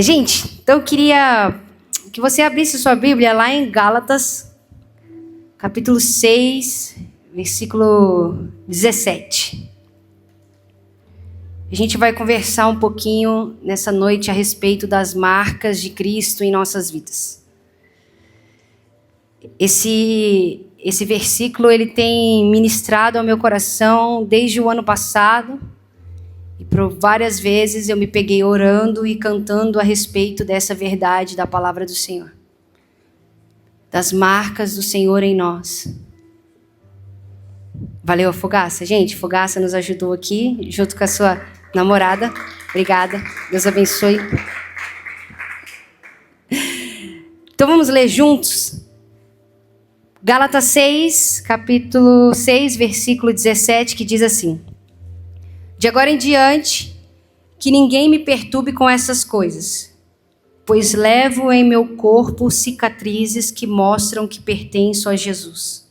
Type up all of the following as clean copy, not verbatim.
Gente, então eu queria que você abrisse sua Bíblia lá em Gálatas, capítulo 6, versículo 17. A gente vai conversar um pouquinho nessa noite a respeito das marcas de Cristo em nossas vidas. Esse versículo ele tem ministrado ao meu coração desde o ano passado. E por várias vezes eu me peguei orando e cantando a respeito dessa verdade da palavra do Senhor. Das marcas do Senhor em nós. Valeu a Fogaça? Gente, Fogaça nos ajudou aqui, junto com a sua namorada. Obrigada. Deus abençoe. Então vamos ler juntos. Gálatas 6, capítulo 6, versículo 17, que diz assim: De agora em diante, que ninguém me perturbe com essas coisas, pois levo em meu corpo cicatrizes que mostram que pertenço a Jesus.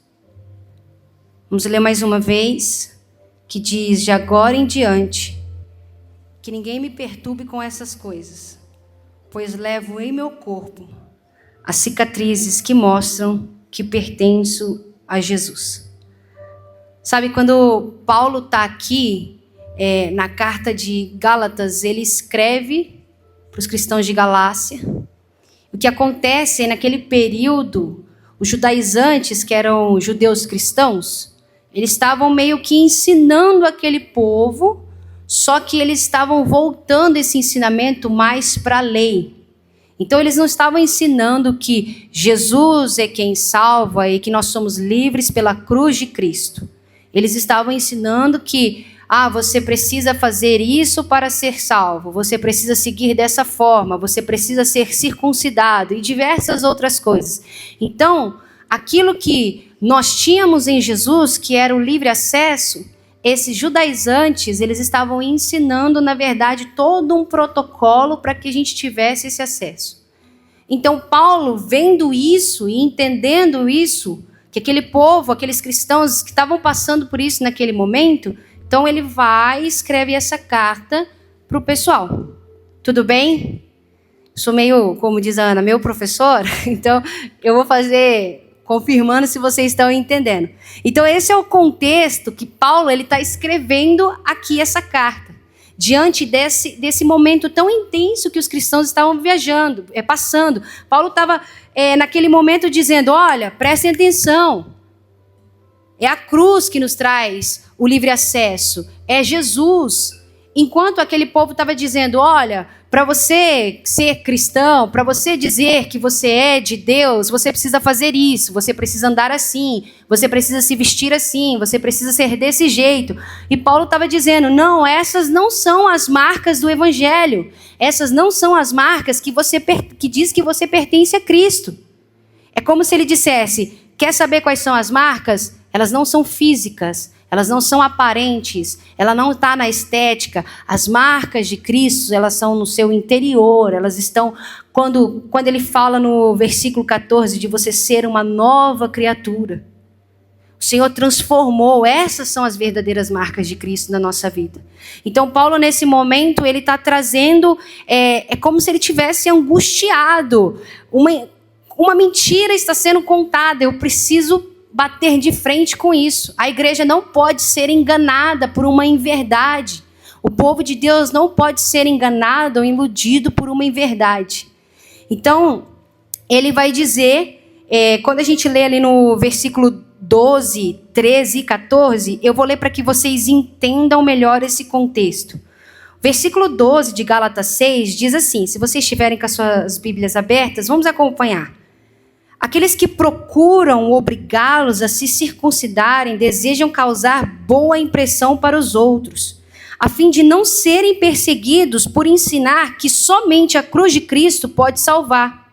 Vamos ler mais uma vez, que diz: De agora em diante, que ninguém me perturbe com essas coisas, pois levo em meu corpo as cicatrizes que mostram que pertenço a Jesus. Sabe, quando Paulo está aqui, na carta de Gálatas, ele escreve para os cristãos de Galácia. O que acontece naquele período, os judaizantes, que eram judeus cristãos, eles estavam meio que ensinando aquele povo, só que eles estavam voltando esse ensinamento mais para a lei. Então eles não estavam ensinando que Jesus é quem salva e que nós somos livres pela cruz de Cristo. Eles estavam ensinando que você precisa fazer isso para ser salvo, você precisa seguir dessa forma, você precisa ser circuncidado e diversas outras coisas. Então, aquilo que nós tínhamos em Jesus, que era o livre acesso, esses judaizantes, eles estavam ensinando, na verdade, todo um protocolo para que a gente tivesse esse acesso. Então, Paulo, vendo isso e entendendo isso, que aquele povo, aqueles cristãos que estavam passando por isso naquele momento, então ele vai e escreve essa carta para o pessoal. Tudo bem? Sou meio, como diz a Ana, meu professor, então eu vou fazer confirmando se vocês estão entendendo. Então esse é o contexto que Paulo está escrevendo aqui essa carta. Diante desse momento tão intenso que os cristãos estavam passando. Paulo estava naquele momento dizendo, olha, prestem atenção. É a cruz que nos traz o livre acesso. É Jesus. Enquanto aquele povo estava dizendo, olha, para você ser cristão, para você dizer que você é de Deus, você precisa fazer isso, você precisa andar assim, você precisa se vestir assim, você precisa ser desse jeito. E Paulo estava dizendo, não, essas não são as marcas do Evangelho. Essas não são as marcas que diz que você pertence a Cristo. É como se ele dissesse, quer saber quais são as marcas? Elas não são físicas, elas não são aparentes, ela não está na estética. As marcas de Cristo, elas são no seu interior, elas estão, quando ele fala no versículo 14, de você ser uma nova criatura. O Senhor transformou, essas são as verdadeiras marcas de Cristo na nossa vida. Então Paulo, nesse momento, ele está trazendo, é como se ele tivesse angustiado, uma mentira está sendo contada, eu preciso bater de frente com isso. A igreja não pode ser enganada por uma inverdade. O povo de Deus não pode ser enganado ou iludido por uma inverdade. Então, ele vai dizer, quando a gente lê ali no versículo 12, 13 e 14, eu vou ler para que vocês entendam melhor esse contexto. Versículo 12 de Gálatas 6 diz assim, se vocês estiverem com as suas Bíblias abertas, vamos acompanhar. Aqueles que procuram obrigá-los a se circuncidarem desejam causar boa impressão para os outros, a fim de não serem perseguidos por ensinar que somente a cruz de Cristo pode salvar.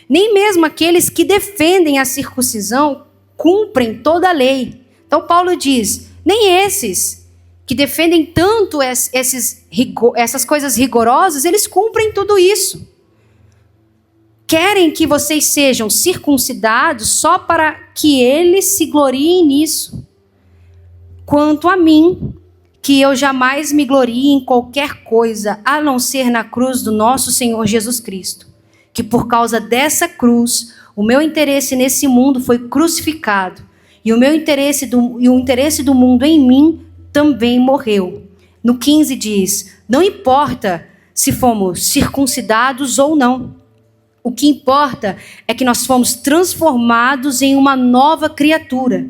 Nem mesmo aqueles que defendem a circuncisão cumprem toda a lei. Então Paulo diz, nem esses que defendem tanto essas coisas rigorosas, eles cumprem tudo isso. Querem que vocês sejam circuncidados só para que eles se gloriem nisso. Quanto a mim, que eu jamais me glorie em qualquer coisa, a não ser na cruz do nosso Senhor Jesus Cristo. Que por causa dessa cruz, o meu interesse nesse mundo foi crucificado. E o interesse do mundo em mim também morreu. No 15 diz, não importa se fomos circuncidados ou não. O que importa é que nós fomos transformados em uma nova criatura.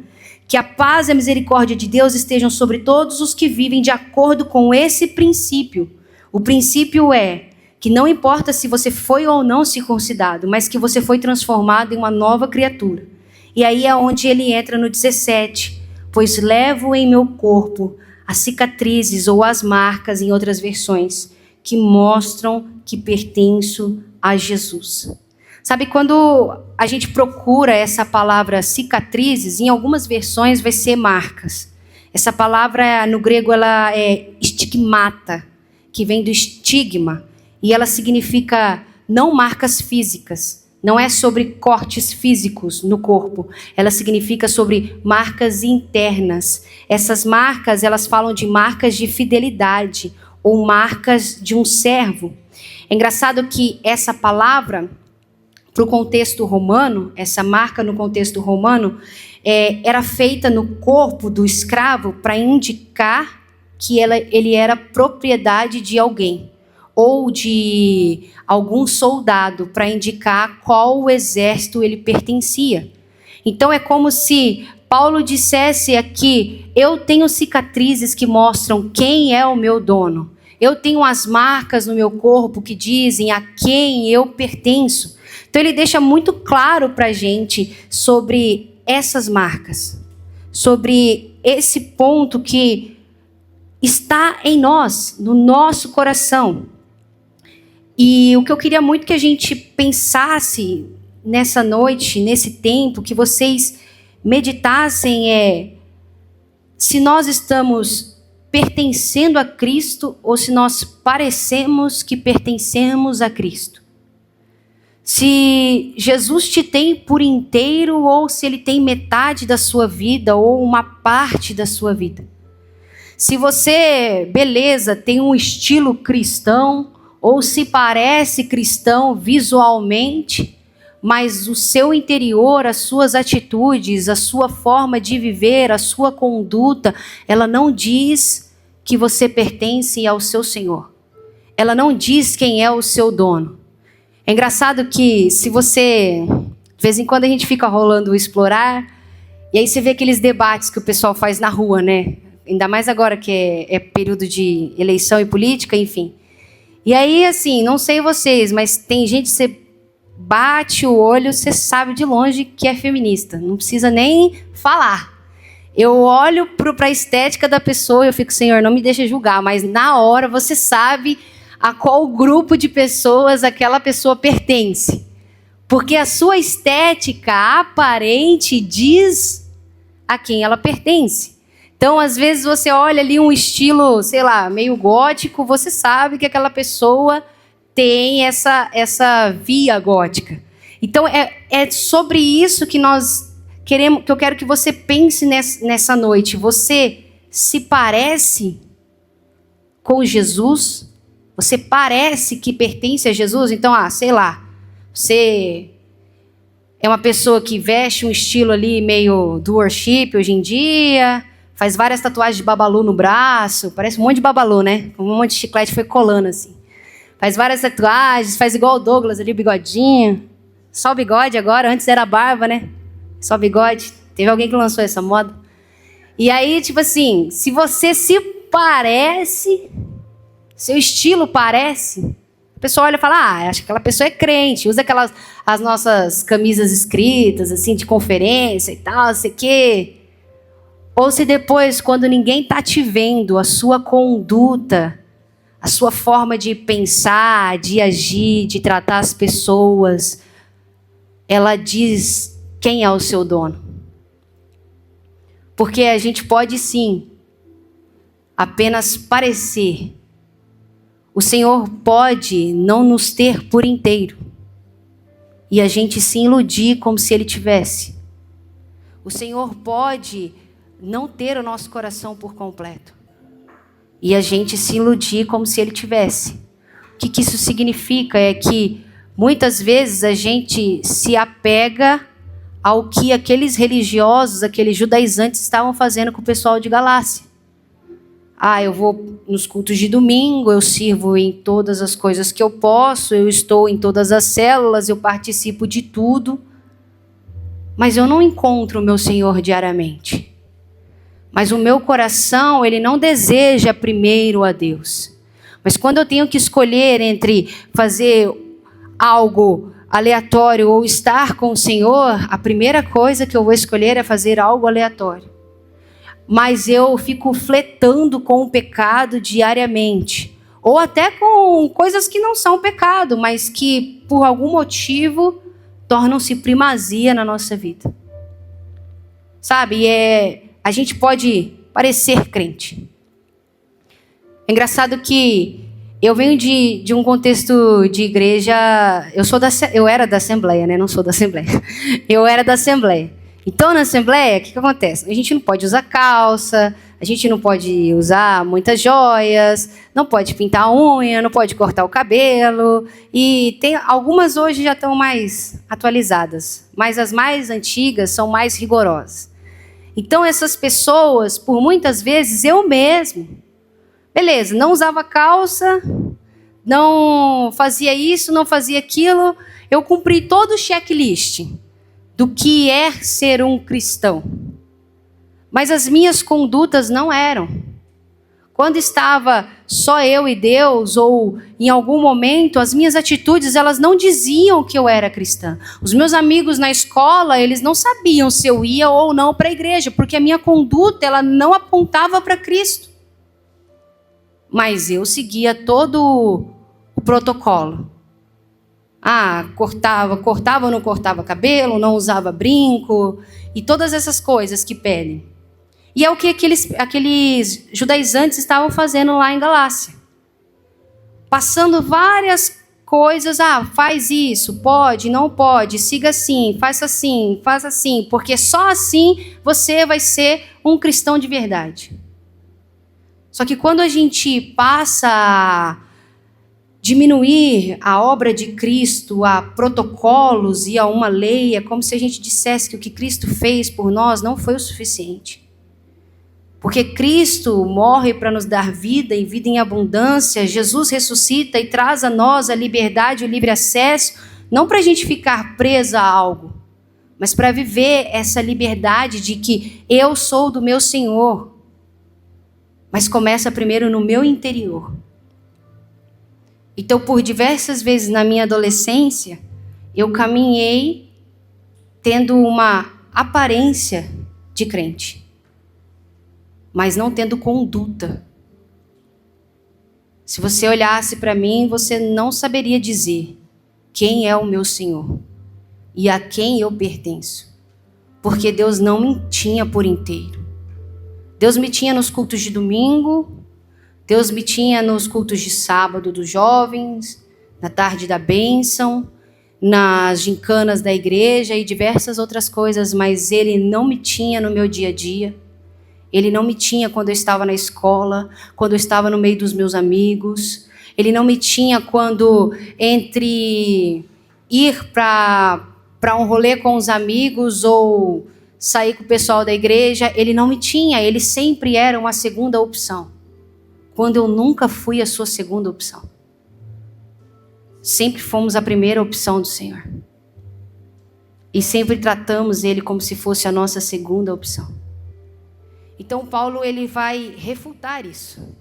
Que a paz e a misericórdia de Deus estejam sobre todos os que vivem de acordo com esse princípio. O princípio é que não importa se você foi ou não circuncidado, mas que você foi transformado em uma nova criatura. E aí é onde ele entra no 17. Pois levo em meu corpo as cicatrizes ou as marcas, em outras versões, que mostram que pertenço a Jesus. Sabe, quando a gente procura essa palavra cicatrizes, em algumas versões vai ser marcas. Essa palavra no grego ela é estigmata, que vem do estigma, e ela significa não marcas físicas, não é sobre cortes físicos no corpo, ela significa sobre marcas internas. Essas marcas, elas falam de marcas de fidelidade ou marcas de um servo. É engraçado que essa palavra, para o contexto romano, essa marca no contexto romano, era feita no corpo do escravo para indicar que ele era propriedade de alguém, ou de algum soldado, para indicar qual exército ele pertencia. Então é como se Paulo dissesse aqui, eu tenho cicatrizes que mostram quem é o meu dono. Eu tenho as marcas no meu corpo que dizem a quem eu pertenço. Então ele deixa muito claro para a gente sobre essas marcas, sobre esse ponto que está em nós, no nosso coração. E o que eu queria muito que a gente pensasse nessa noite, nesse tempo, que vocês meditassem se nós estamos pertencendo a Cristo ou se nós parecemos que pertencemos a Cristo. Se Jesus te tem por inteiro ou se ele tem metade da sua vida ou uma parte da sua vida. Se você, beleza, tem um estilo cristão ou se parece cristão visualmente, mas o seu interior, as suas atitudes, a sua forma de viver, a sua conduta, ela não diz que você pertence ao seu Senhor. Ela não diz quem é o seu dono. É engraçado que se você, de vez em quando a gente fica rolando o Explorar, e aí você vê aqueles debates que o pessoal faz na rua, né? Ainda mais agora que é período de eleição e política, enfim. E aí, assim, não sei vocês, mas tem gente que você bate o olho, você sabe de longe que é feminista. Não precisa nem falar. Eu olho para a estética da pessoa e eu fico, Senhor, não me deixa julgar, mas na hora você sabe a qual grupo de pessoas aquela pessoa pertence. Porque a sua estética aparente diz a quem ela pertence. Então, às vezes, você olha ali um estilo, sei lá, meio gótico, você sabe que aquela pessoa tem essa via gótica. Então, é sobre isso que nós queremos, que eu quero que você pense nessa noite. Você se parece com Jesus? Você parece que pertence a Jesus? Então, sei lá, você é uma pessoa que veste um estilo ali meio do worship hoje em dia, faz várias tatuagens de babalu no braço, parece um monte de babalu, né? Um monte de chiclete foi colando assim. Faz várias tatuagens, faz igual o Douglas ali, o bigodinho. Só o bigode agora, antes era barba, né? Só o bigode. Teve alguém que lançou essa moda. E aí, tipo assim, se você se parece, seu estilo parece, a pessoa olha e fala, acho que aquela pessoa é crente, usa as nossas camisas escritas, assim, de conferência e tal, não sei o quê. Ou se depois, quando ninguém está te vendo, a sua conduta, a sua forma de pensar, de agir, de tratar as pessoas, ela diz quem é o seu dono. Porque a gente pode sim apenas parecer. O Senhor pode não nos ter por inteiro e a gente se iludir como se Ele tivesse. O Senhor pode não ter o nosso coração por completo. e a gente se iludir como se ele tivesse. O que isso significa é que muitas vezes a gente se apega ao que aqueles religiosos, aqueles judaizantes estavam fazendo com o pessoal de Galácia. Eu vou nos cultos de domingo, eu sirvo em todas as coisas que eu posso, eu estou em todas as células, eu participo de tudo, mas eu não encontro o meu Senhor diariamente. Mas o meu coração, ele não deseja primeiro a Deus. Mas quando eu tenho que escolher entre fazer algo aleatório ou estar com o Senhor, a primeira coisa que eu vou escolher é fazer algo aleatório. Mas eu fico fletando com o pecado diariamente. Ou até com coisas que não são pecado, mas que por algum motivo tornam-se primazia na nossa vida. Sabe, a gente pode parecer crente. É engraçado que eu venho de um contexto de igreja. Eu era da Assembleia, né? Não sou da Assembleia. Eu era da Assembleia. Então, na Assembleia, o que acontece? A gente não pode usar calça, a gente não pode usar muitas joias, não pode pintar a unha, não pode cortar o cabelo. E tem algumas hoje já estão mais atualizadas, mas as mais antigas são mais rigorosas. Então, essas pessoas, por muitas vezes, eu mesmo, beleza, não usava calça, não fazia isso, não fazia aquilo, eu cumpri todo o checklist do que é ser um cristão. Mas as minhas condutas não eram. Quando estava só eu e Deus, ou em algum momento, as minhas atitudes, elas não diziam que eu era cristã. Os meus amigos na escola, eles não sabiam se eu ia ou não para a igreja, porque a minha conduta, ela não apontava para Cristo. Mas eu seguia todo o protocolo. Cortava ou não cortava cabelo, não usava brinco, e todas essas coisas que pedem. E é o que aqueles judaizantes estavam fazendo lá em Galácia. Passando várias coisas, faz isso, pode, não pode, siga assim, faça assim, porque só assim você vai ser um cristão de verdade. Só que quando a gente passa a diminuir a obra de Cristo a protocolos e a uma lei, é como se a gente dissesse que o que Cristo fez por nós não foi o suficiente. Porque Cristo morre para nos dar vida e vida em abundância, Jesus ressuscita e traz a nós a liberdade e o livre acesso, não para a gente ficar presa a algo, mas para viver essa liberdade de que eu sou do meu Senhor. Mas começa primeiro no meu interior. Então, por diversas vezes na minha adolescência, eu caminhei tendo uma aparência de crente, mas não tendo conduta. Se você olhasse para mim, você não saberia dizer quem é o meu Senhor e a quem eu pertenço, porque Deus não me tinha por inteiro. Deus me tinha nos cultos de domingo, Deus me tinha nos cultos de sábado dos jovens, na tarde da bênção, nas gincanas da igreja e diversas outras coisas, mas Ele não me tinha no meu dia a dia. Ele não me tinha quando eu estava na escola, quando eu estava no meio dos meus amigos. Ele não me tinha quando entre ir para um rolê com os amigos ou sair com o pessoal da igreja. Ele não me tinha, ele sempre era uma segunda opção. Quando eu nunca fui a sua segunda opção. Sempre fomos a primeira opção do Senhor. E sempre tratamos Ele como se fosse a nossa segunda opção. Então Paulo, ele vai refutar isso.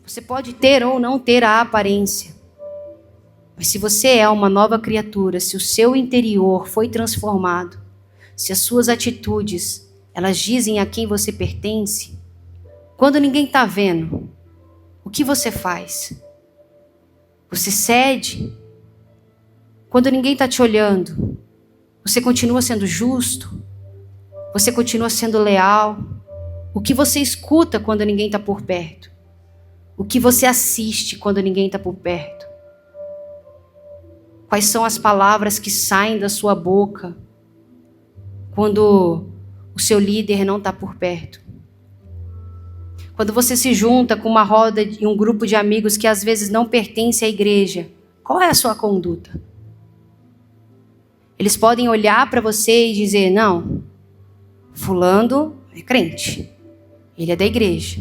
Você pode ter ou não ter a aparência. Mas se você é uma nova criatura, se o seu interior foi transformado, se as suas atitudes, elas dizem a quem você pertence, quando ninguém está vendo, o que você faz? Você cede? Quando ninguém está te olhando, você continua sendo justo? Você continua sendo leal? O que você escuta quando ninguém está por perto? O que você assiste quando ninguém está por perto? Quais são as palavras que saem da sua boca quando o seu líder não está por perto? Quando você se junta com uma roda e um grupo de amigos que às vezes não pertence à igreja, qual é a sua conduta? Eles podem olhar para você e dizer, não, fulano é crente, ele é da igreja.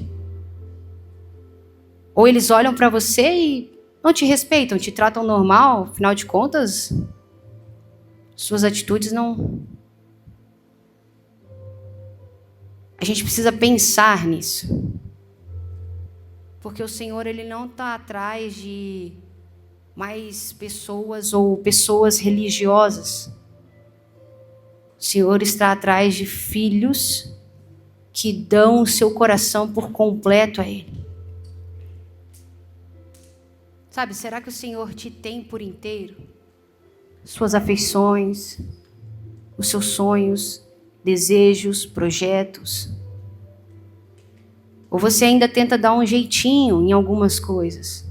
Ou eles olham para você e não te respeitam, te tratam normal, afinal de contas, suas atitudes não... A gente precisa pensar nisso. Porque o Senhor, Ele não está atrás de mais pessoas ou pessoas religiosas. O Senhor está atrás de filhos que dão o seu coração por completo a Ele. Sabe, será que o Senhor te tem por inteiro? Suas afeições, os seus sonhos, desejos, projetos. Ou você ainda tenta dar um jeitinho em algumas coisas.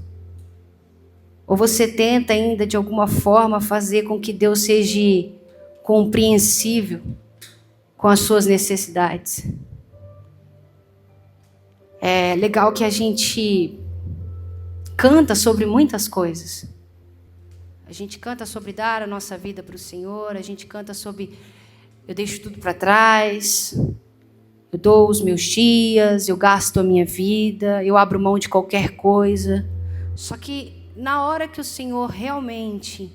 Ou você tenta ainda de alguma forma fazer com que Deus seja compreensível com as suas necessidades. É legal que a gente canta sobre muitas coisas. A gente canta sobre dar a nossa vida para o Senhor, a gente canta sobre eu deixo tudo para trás, eu dou os meus dias, eu gasto a minha vida, eu abro mão de qualquer coisa. Só que na hora que o Senhor realmente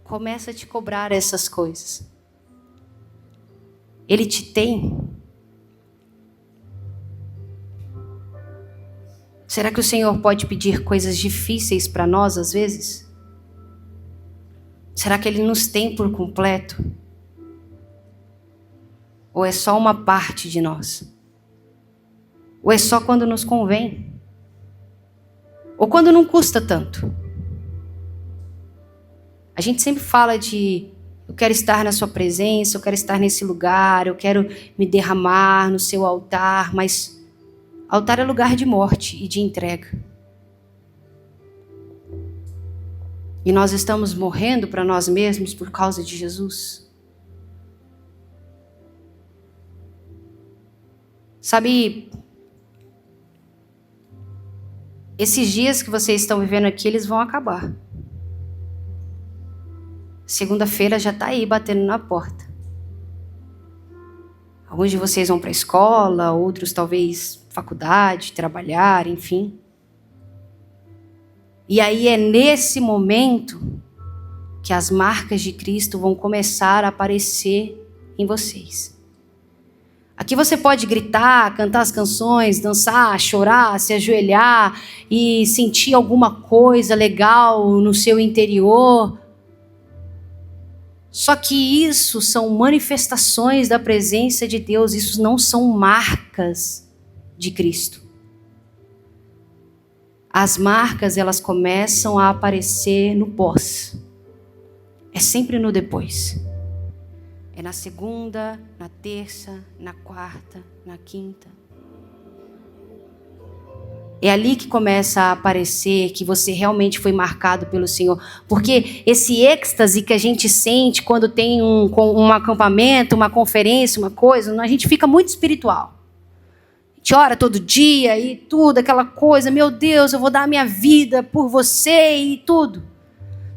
começa a te cobrar essas coisas, Ele te tem. Será que o Senhor pode pedir coisas difíceis para nós às vezes? Será que Ele nos tem por completo? Ou é só uma parte de nós? Ou é só quando nos convém? Ou quando não custa tanto? A gente sempre fala de eu quero estar na sua presença, eu quero estar nesse lugar, eu quero me derramar no seu altar, mas altar é lugar de morte e de entrega. E nós estamos morrendo para nós mesmos por causa de Jesus. Sabe, esses dias que vocês estão vivendo aqui, eles vão acabar. Segunda-feira já está aí batendo na porta. Alguns de vocês vão para a escola, outros talvez faculdade, trabalhar, enfim. E aí é nesse momento que as marcas de Cristo vão começar a aparecer em vocês. Aqui você pode gritar, cantar as canções, dançar, chorar, se ajoelhar e sentir alguma coisa legal no seu interior. Só que isso são manifestações da presença de Deus, isso não são marcas de Cristo. As marcas, elas começam a aparecer no pós. É sempre no depois. É na segunda, na terça, na quarta, na quinta. É ali que começa a aparecer que você realmente foi marcado pelo Senhor. Porque esse êxtase que a gente sente quando tem um acampamento, uma conferência, uma coisa, a gente fica muito espiritual. A gente ora todo dia e tudo, aquela coisa, meu Deus, eu vou dar a minha vida por você e tudo.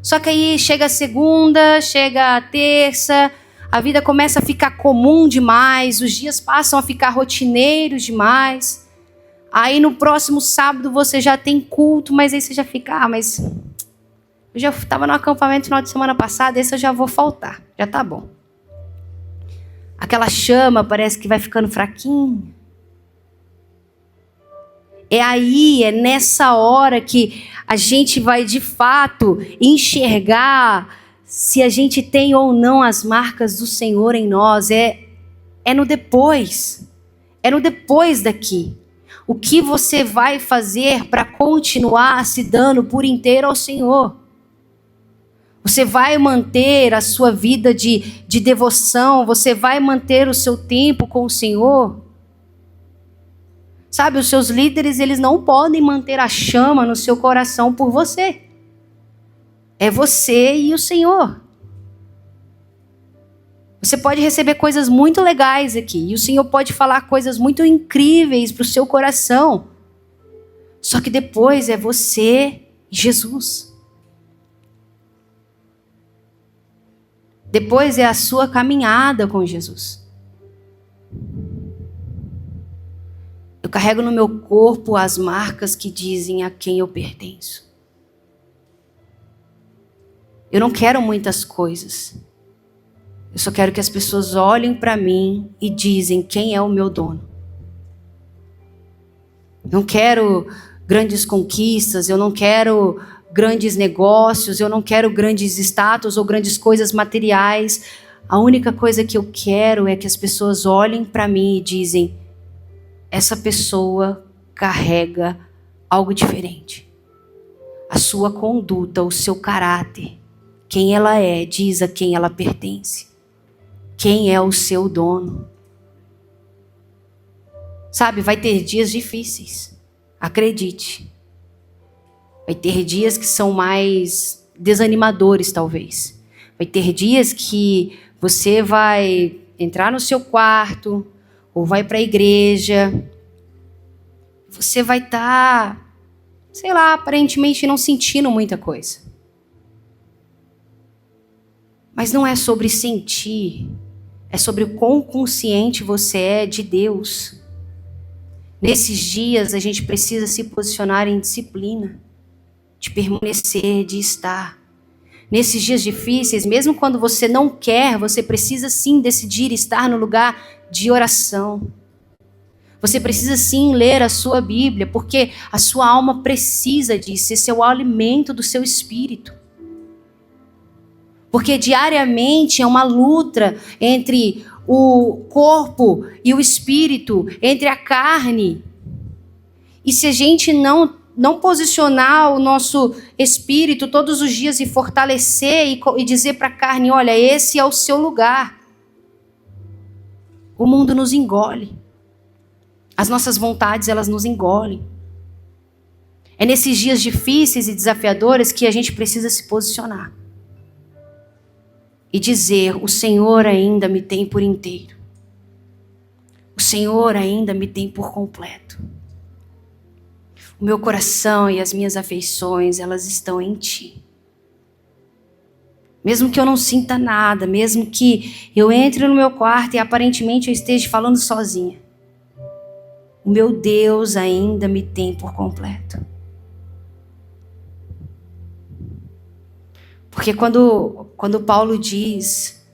Só que aí chega a segunda, chega a terça, a vida começa a ficar comum demais, os dias passam a ficar rotineiros demais. Aí no próximo sábado você já tem culto, mas aí você já fica, mas eu já estava no acampamento no final de semana passada, esse eu já vou faltar, já tá bom. Aquela chama parece que vai ficando fraquinha. É nessa hora que a gente vai de fato enxergar se a gente tem ou não as marcas do Senhor em nós. É no depois. É no depois daqui. O que você vai fazer para continuar se dando por inteiro ao Senhor? Você vai manter a sua vida de devoção? Você vai manter o seu tempo com o Senhor? Sabe, os seus líderes, eles não podem manter a chama no seu coração por você. É você e o Senhor. Você pode receber coisas muito legais aqui. E o Senhor pode falar coisas muito incríveis para o seu coração. Só que depois é você e Jesus. Depois é a sua caminhada com Jesus. Eu carrego no meu corpo as marcas que dizem a quem eu pertenço. Eu não quero muitas coisas. Eu só quero que as pessoas olhem para mim e dizem quem é o meu dono. Não quero grandes conquistas, eu não quero grandes negócios, eu não quero grandes status ou grandes coisas materiais. A única coisa que eu quero é que as pessoas olhem para mim e dizem: essa pessoa carrega algo diferente. A sua conduta, o seu caráter, quem ela é, diz a quem ela pertence. Quem é o seu dono? Sabe, vai ter dias difíceis. Acredite. Vai ter dias que são mais desanimadores, talvez. Vai ter dias que você vai entrar no seu quarto ou vai para a igreja. Você vai estar, sei lá, aparentemente não sentindo muita coisa. Mas não é sobre sentir. É sobre o quão consciente você é de Deus. Nesses dias a gente precisa se posicionar em disciplina, de permanecer, de estar. Nesses dias difíceis, mesmo quando você não quer, você precisa sim decidir estar no lugar de oração. Você precisa sim ler a sua Bíblia, porque a sua alma precisa disso, esse é o alimento do seu espírito. Porque diariamente é uma luta entre o corpo e o espírito, entre a carne. E se a gente não posicionar o nosso espírito todos os dias e fortalecer e dizer para a carne: olha, esse é o seu lugar, o mundo nos engole. As nossas vontades, elas nos engolem. É nesses dias difíceis e desafiadores que a gente precisa se posicionar. E dizer: o Senhor ainda me tem por inteiro. O Senhor ainda me tem por completo. O meu coração e as minhas afeições, elas estão em Ti. Mesmo que eu não sinta nada, mesmo que eu entre no meu quarto e aparentemente eu esteja falando sozinha, o meu Deus ainda me tem por completo. Porque quando Paulo diz: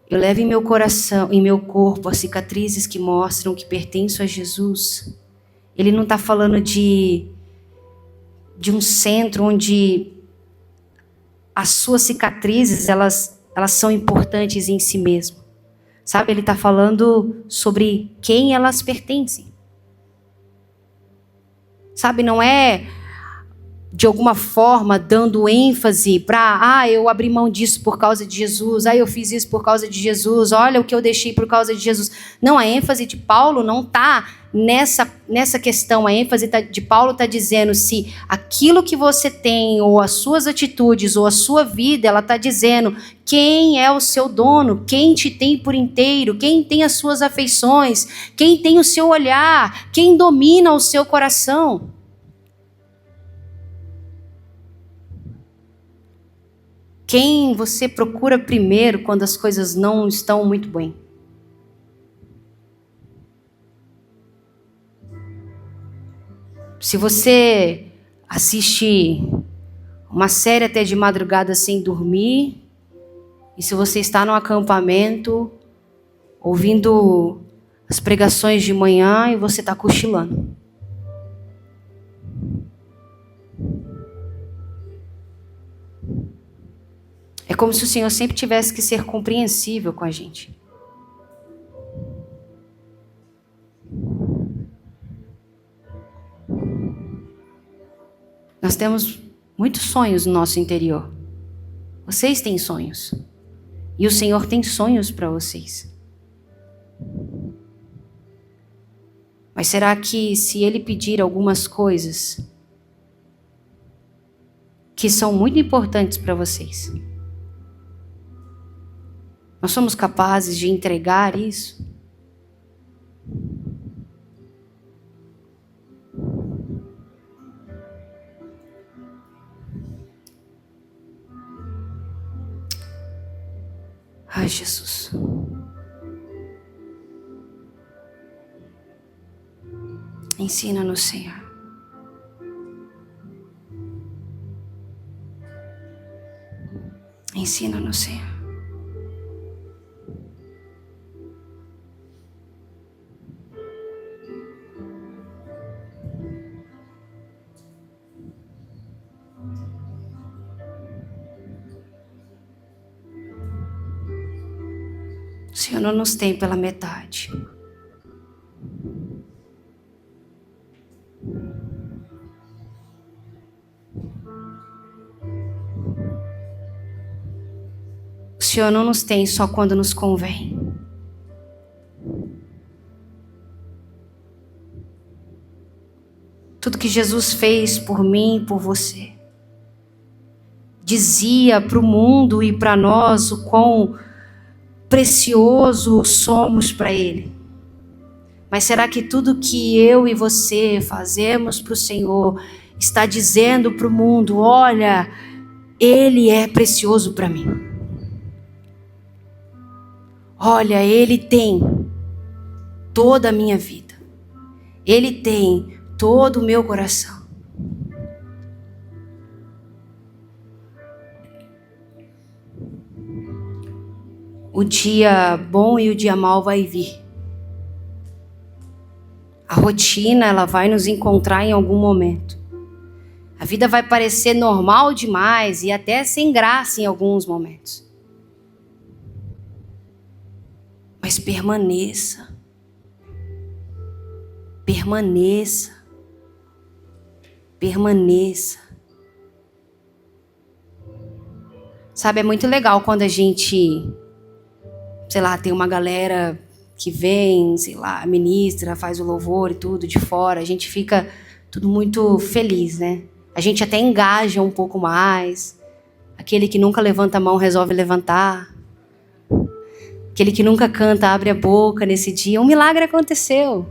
eu levo em meu coração, em meu corpo, as cicatrizes que mostram que pertenço a Jesus, ele não está falando de um centro onde as suas cicatrizes, elas são importantes em si mesmo. Sabe, ele está falando sobre quem elas pertencem. Sabe, não é de alguma forma dando ênfase para, eu abri mão disso por causa de Jesus, eu fiz isso por causa de Jesus, olha o que eu deixei por causa de Jesus. Não, a ênfase de Paulo não está nessa questão. A ênfase de Paulo está dizendo se aquilo que você tem, ou as suas atitudes, ou a sua vida, ela está dizendo quem é o seu dono, quem te tem por inteiro, quem tem as suas afeições, quem tem o seu olhar, quem domina o seu coração. Quem você procura primeiro quando as coisas não estão muito bem? Se você assiste uma série até de madrugada sem dormir, e se você está no acampamento ouvindo as pregações de manhã e você está cochilando. É como se o Senhor sempre tivesse que ser compreensível com a gente. Nós temos muitos sonhos no nosso interior. Vocês têm sonhos. E o Senhor tem sonhos para vocês. Mas será que se Ele pedir algumas coisas que são muito importantes para vocês, Nós somos capazes de entregar isso? Ai, Jesus. Ensina-nos, Senhor. Ensina-nos, Senhor. O Senhor não nos tem pela metade. O Senhor não nos tem só quando nos convém. Tudo que Jesus fez por mim e por você dizia para o mundo e para nós o quão precioso somos para Ele. Mas será que tudo que eu e você fazemos para o Senhor está dizendo para o mundo: olha, Ele é precioso para mim. Olha, Ele tem toda a minha vida. Ele tem todo o meu coração. O dia bom e o dia mau vai vir. A rotina, ela vai nos encontrar em algum momento. A vida vai parecer normal demais e até sem graça em alguns momentos. Mas permaneça. Permaneça. Permaneça. Sabe, é muito legal quando a gente, sei lá, tem uma galera que vem, sei lá, ministra, faz o louvor e tudo de fora. A gente fica tudo muito feliz, né? A gente até engaja um pouco mais. Aquele que nunca levanta a mão resolve levantar. Aquele que nunca canta abre a boca nesse dia. Um milagre aconteceu.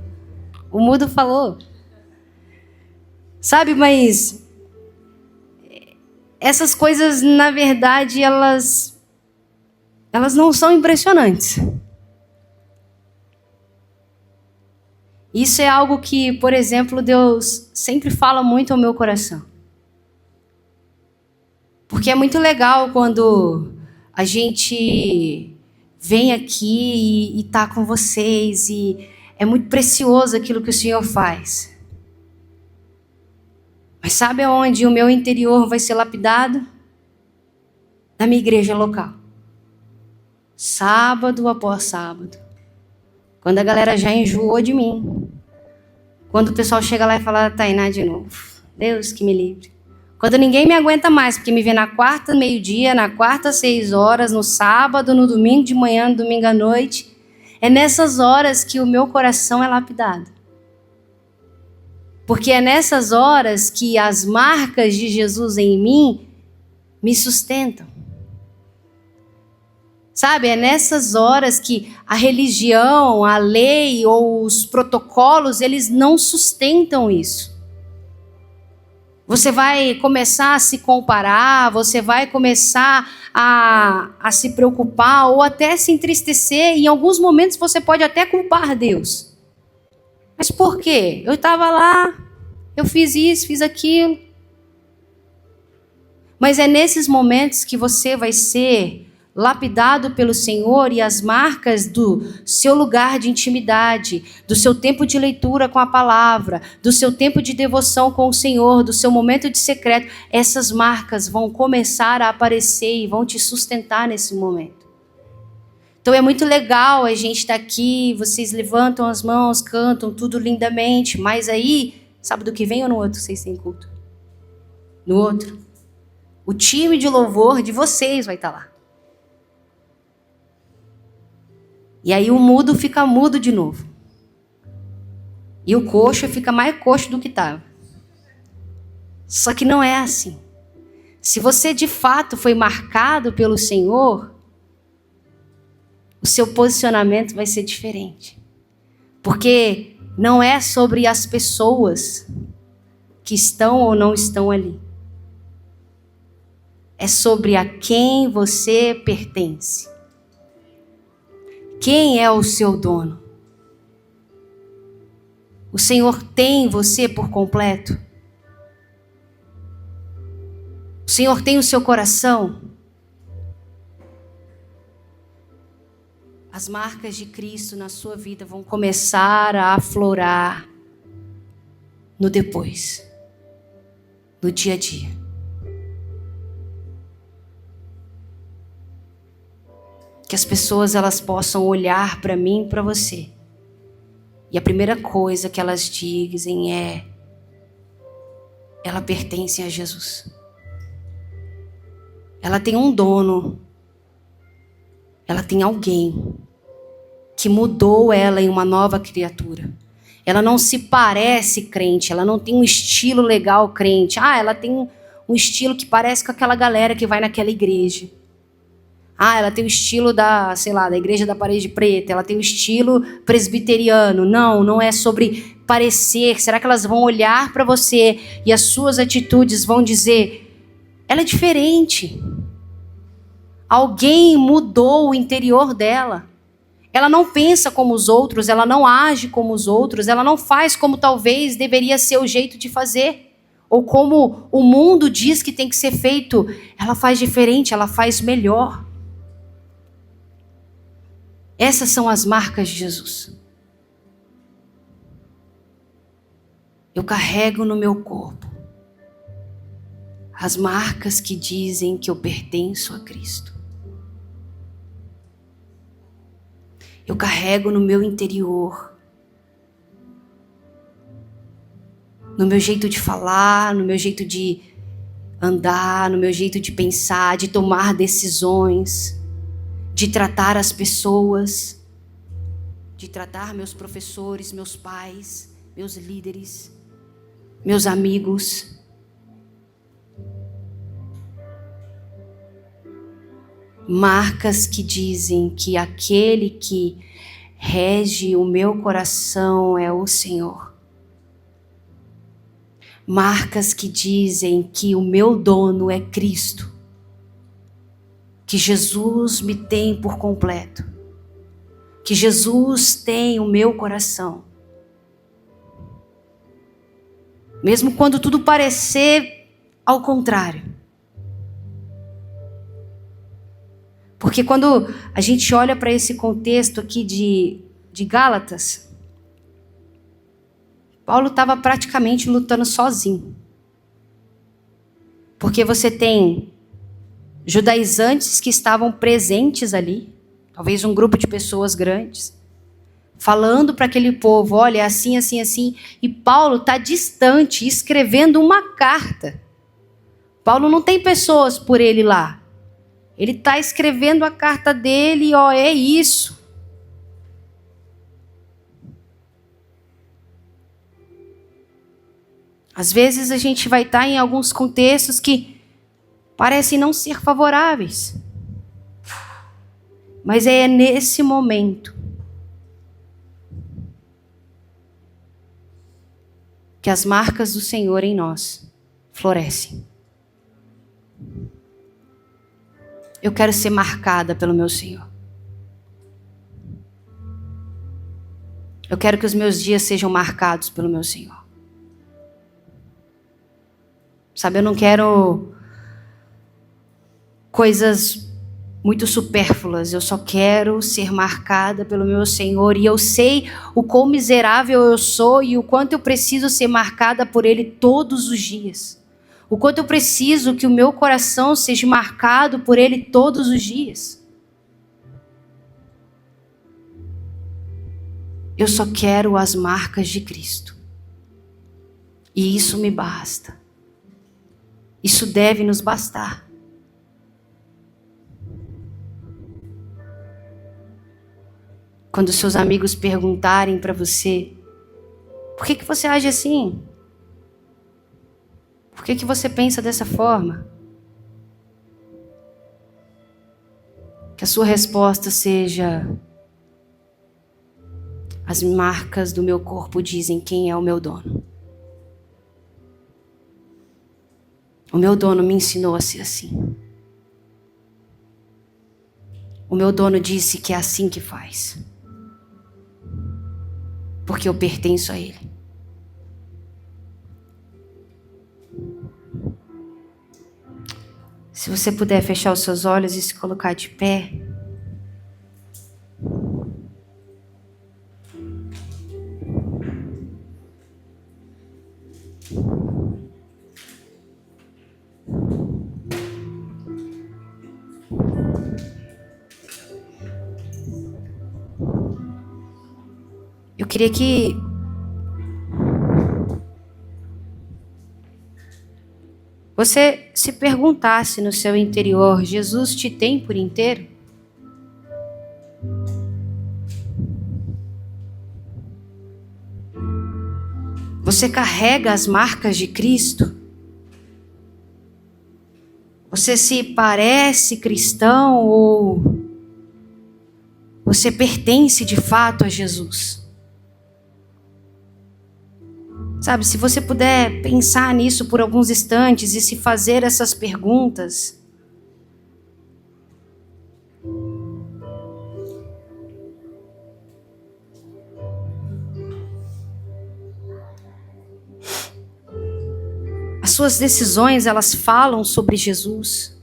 O mudo falou. Sabe, mas essas coisas, na verdade, elas não são impressionantes. Isso é algo que, por exemplo, Deus sempre fala muito ao meu coração. Porque é muito legal quando a gente vem aqui e tá com vocês, e é muito precioso aquilo que o Senhor faz. Mas sabe aonde o meu interior vai ser lapidado? Na minha igreja local. Sábado após sábado. Quando a galera já enjoou de mim. Quando o pessoal chega lá e fala: Tainá de novo. Deus que me livre. Quando ninguém me aguenta mais, porque me vê na quarta, meio-dia, na quarta, 6 horas, no sábado, no domingo de manhã, no domingo à noite. É nessas horas que o meu coração é lapidado. Porque é nessas horas que as marcas de Jesus em mim me sustentam. Sabe, é nessas horas que a religião, a lei ou os protocolos, eles não sustentam isso. Você vai começar a se comparar, você vai começar a se preocupar ou até se entristecer. E em alguns momentos você pode até culpar Deus. Mas por quê? Eu estava lá, eu fiz isso, fiz aquilo. Mas é nesses momentos que você vai ser lapidado pelo Senhor, e as marcas do seu lugar de intimidade, do seu tempo de leitura com a palavra, do seu tempo de devoção com o Senhor, do seu momento de secreto, essas marcas vão começar a aparecer e vão te sustentar nesse momento. Então é muito legal a gente estar aqui, vocês levantam as mãos, cantam tudo lindamente, mas aí, sabe do que vem ou no outro vocês têm culto? No outro. O time de louvor de vocês vai estar lá. E aí o mudo fica mudo de novo. E o coxo fica mais coxo do que estava. Só que não é assim. Se você de fato foi marcado pelo Senhor, o seu posicionamento vai ser diferente. Porque não é sobre as pessoas que estão ou não estão ali. É sobre a quem você pertence. Quem é o seu dono? O Senhor tem você por completo? O Senhor tem o seu coração? As marcas de Cristo na sua vida vão começar a aflorar no depois, no dia a dia. Que as pessoas elas possam olhar para mim e para você. E a primeira coisa que elas dizem é: ela pertence a Jesus. Ela tem um dono. Ela tem alguém que mudou ela em uma nova criatura. Ela não se parece crente, ela não tem um estilo legal crente. Ela tem um estilo que parece com aquela galera que vai naquela igreja. Ela tem o estilo da igreja da parede preta, ela tem o estilo presbiteriano. Não é sobre parecer. Será que elas vão olhar para você e as suas atitudes vão dizer: ela é diferente. Alguém mudou o interior dela. Ela não pensa como os outros, ela não age como os outros, ela não faz como talvez deveria ser o jeito de fazer, ou como o mundo diz que tem que ser feito. Ela faz diferente, ela faz melhor. Essas são as marcas de Jesus. Eu carrego no meu corpo as marcas que dizem que eu pertenço a Cristo. Eu carrego no meu interior, no meu jeito de falar, no meu jeito de andar, no meu jeito de pensar, de tomar decisões, de tratar as pessoas, de tratar meus professores, meus pais, meus líderes, meus amigos. Marcas que dizem que aquele que rege o meu coração é o Senhor. Marcas que dizem que o meu dono é Cristo. Que Jesus me tem por completo. Que Jesus tem o meu coração. Mesmo quando tudo parecer ao contrário. Porque quando a gente olha para esse contexto aqui de Gálatas, Paulo estava praticamente lutando sozinho. Porque você tem judaizantes que estavam presentes ali, talvez um grupo de pessoas grandes, falando para aquele povo: olha, é assim, assim, assim. E Paulo está distante, escrevendo uma carta. Paulo não tem pessoas por ele lá. Ele está escrevendo a carta dele, é isso. Às vezes a gente vai estar em alguns contextos que parecem não ser favoráveis. Mas é nesse momento que as marcas do Senhor em nós florescem. Eu quero ser marcada pelo meu Senhor. Eu quero que os meus dias sejam marcados pelo meu Senhor. Sabe, eu não quero coisas muito supérfluas. Eu só quero ser marcada pelo meu Senhor. E eu sei o quão miserável eu sou e o quanto eu preciso ser marcada por Ele todos os dias. O quanto eu preciso que o meu coração seja marcado por Ele todos os dias. Eu só quero as marcas de Cristo. E isso me basta. Isso deve nos bastar. Quando seus amigos perguntarem para você: por que você age assim? Por que você pensa dessa forma? Que a sua resposta seja: as marcas do meu corpo dizem quem é o meu dono. O meu dono me ensinou a ser assim. O meu dono disse que é assim que faz. Porque eu pertenço a ele. Se você puder fechar os seus olhos e se colocar de pé. Eu queria que você se perguntasse no seu interior: Jesus te tem por inteiro? Você carrega as marcas de Cristo? Você se parece cristão ou você pertence de fato a Jesus? Sabe, se você puder pensar nisso por alguns instantes e se fazer essas perguntas. As suas decisões, elas falam sobre Jesus?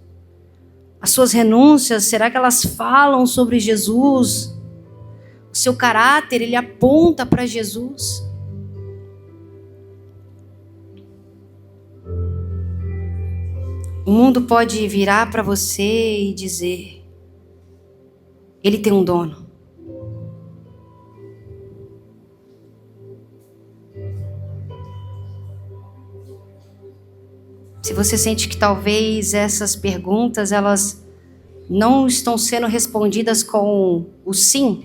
As suas renúncias, será que elas falam sobre Jesus? O seu caráter, ele aponta para Jesus? O mundo pode virar para você e dizer: ele tem um dono. Se você sente que talvez essas perguntas, elas não estão sendo respondidas com o sim,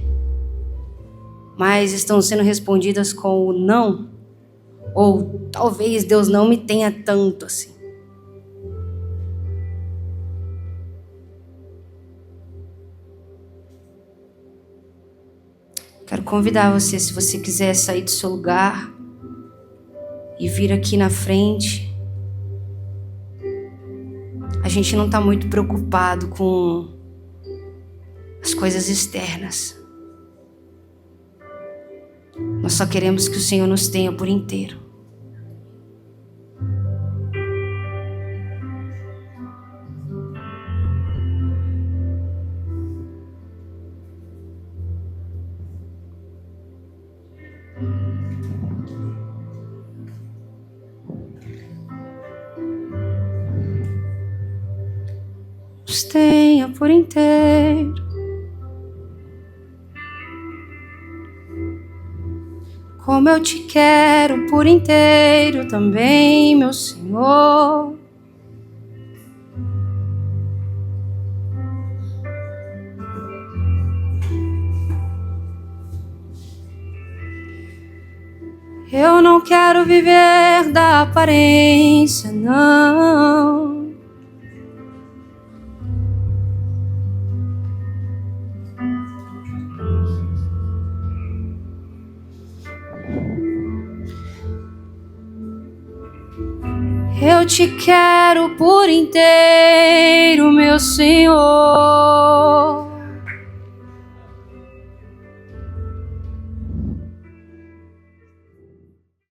mas estão sendo respondidas com o não, ou talvez Deus não me tenha tanto assim. Quero convidar você, se você quiser sair do seu lugar e vir aqui na frente. A gente não está muito preocupado com as coisas externas. Nós só queremos que o Senhor nos tenha por inteiro. Nos tenha por inteiro. Como eu te quero por inteiro também, meu Senhor. Eu não quero viver da aparência, não. Eu te quero por inteiro, meu Senhor.